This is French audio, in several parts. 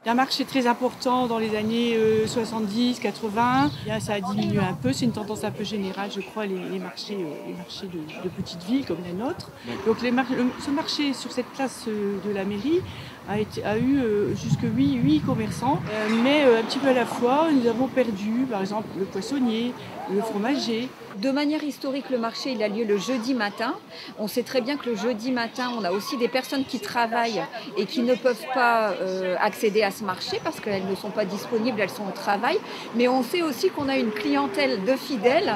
Un marché très important dans les années 70-80. Ça a diminué un peu, c'est une tendance un peu générale, je crois, les marchés de petites villes comme la nôtre. Donc ce marché sur cette place de la mairie a eu jusque 8 commerçants, mais un petit peu à la fois, nous avons perdu par exemple le poissonnier, le fromager. De manière historique, le marché il a lieu le jeudi matin. On sait très bien que le jeudi matin, on a aussi des personnes qui travaillent et qui ne peuvent pas accéder à ce marché parce qu'elles ne sont pas disponibles, elles sont au travail. Mais on sait aussi qu'on a une clientèle de fidèles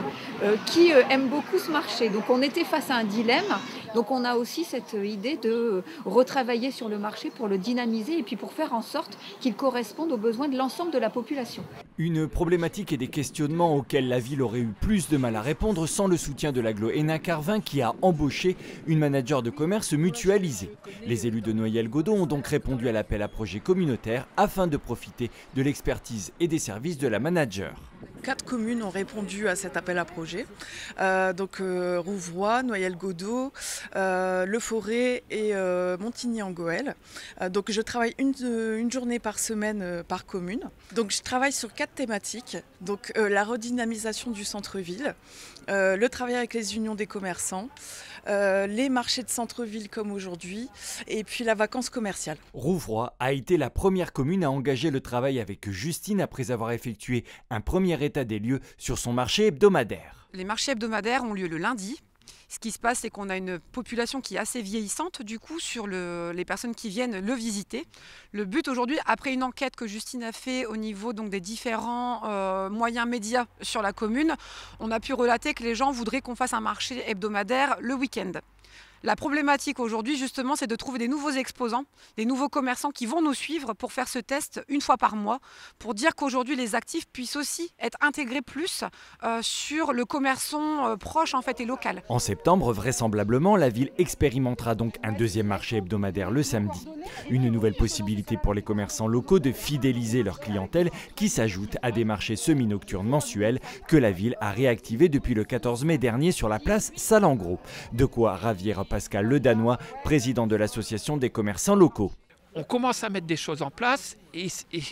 qui aime beaucoup ce marché. Donc on était face à un dilemme. Donc on a aussi cette idée de retravailler sur le marché pour le dynamiser et puis pour faire en sorte qu'il corresponde aux besoins de l'ensemble de la population. Une problématique et des questionnements auxquels la ville aurait eu plus de mal à répondre sans le soutien de l'agglo Hénin-Carvin qui a embauché une manager de commerce mutualisée. Les élus de Noyelles-Godeau ont donc répondu à l'appel à projet communautaire afin de profiter de l'expertise et des services de la manager. 4 communes ont répondu à cet appel à projet, Rouvroy, Noyelles-Godeau, Le Forêt et Montigny-en-Gohelle. Donc je travaille une journée par semaine par commune. Donc je travaille sur 4 thématiques, donc la redynamisation du centre-ville, le travail avec les unions des commerçants, les marchés de centre-ville comme aujourd'hui et puis la vacance commerciale. Rouvroy a été la première commune à engager le travail avec Justine après avoir effectué un premier état des lieux sur son marché hebdomadaire. Les marchés hebdomadaires ont lieu le lundi. Ce qui se passe, c'est qu'on a une population qui est assez vieillissante, du coup, sur les personnes qui viennent le visiter. Le but aujourd'hui, après une enquête que Justine a fait au niveau donc, des différents moyens médias sur la commune, on a pu relater que les gens voudraient qu'on fasse un marché hebdomadaire le week-end. La problématique aujourd'hui, justement, c'est de trouver des nouveaux exposants, des nouveaux commerçants qui vont nous suivre pour faire ce test une fois par mois, pour dire qu'aujourd'hui, les actifs puissent aussi être intégrés plus sur le commerçant proche en fait, et local. En septembre, vraisemblablement, la ville expérimentera donc un deuxième marché hebdomadaire le samedi. Une nouvelle possibilité pour les commerçants locaux de fidéliser leur clientèle qui s'ajoute à des marchés semi-nocturnes mensuels que la ville a réactivés depuis le 14 mai dernier sur la place Salengro. De quoi ravir Pascal Le Danois, président de l'association des commerçants locaux. On commence à mettre des choses en place et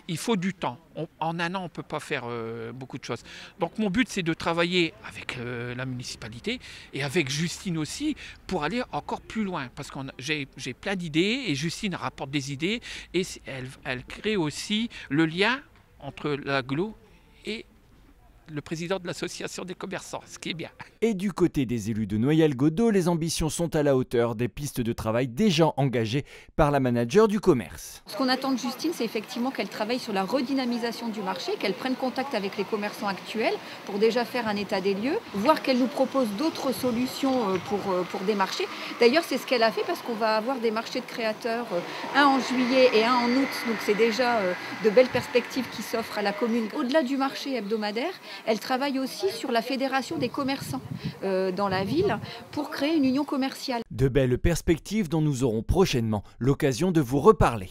il faut du temps. En un an, on ne peut pas faire beaucoup de choses. Donc mon but, c'est de travailler avec la municipalité et avec Justine aussi pour aller encore plus loin. Parce que j'ai plein d'idées et Justine rapporte des idées et elle crée aussi le lien entre l'agglo et le président de l'association des commerçants, ce qui est bien. Et du côté des élus de Noyelles-Godeau, les ambitions sont à la hauteur des pistes de travail déjà engagées par la manager du commerce. Ce qu'on attend de Justine, c'est effectivement qu'elle travaille sur la redynamisation du marché, qu'elle prenne contact avec les commerçants actuels pour déjà faire un état des lieux, voir qu'elle nous propose d'autres solutions pour des marchés. D'ailleurs, c'est ce qu'elle a fait parce qu'on va avoir des marchés de créateurs, un en juillet et un en août. Donc c'est déjà de belles perspectives qui s'offrent à la commune. Au-delà du marché hebdomadaire, elle travaille aussi sur la fédération des commerçants dans la ville pour créer une union commerciale. De belles perspectives dont nous aurons prochainement l'occasion de vous reparler.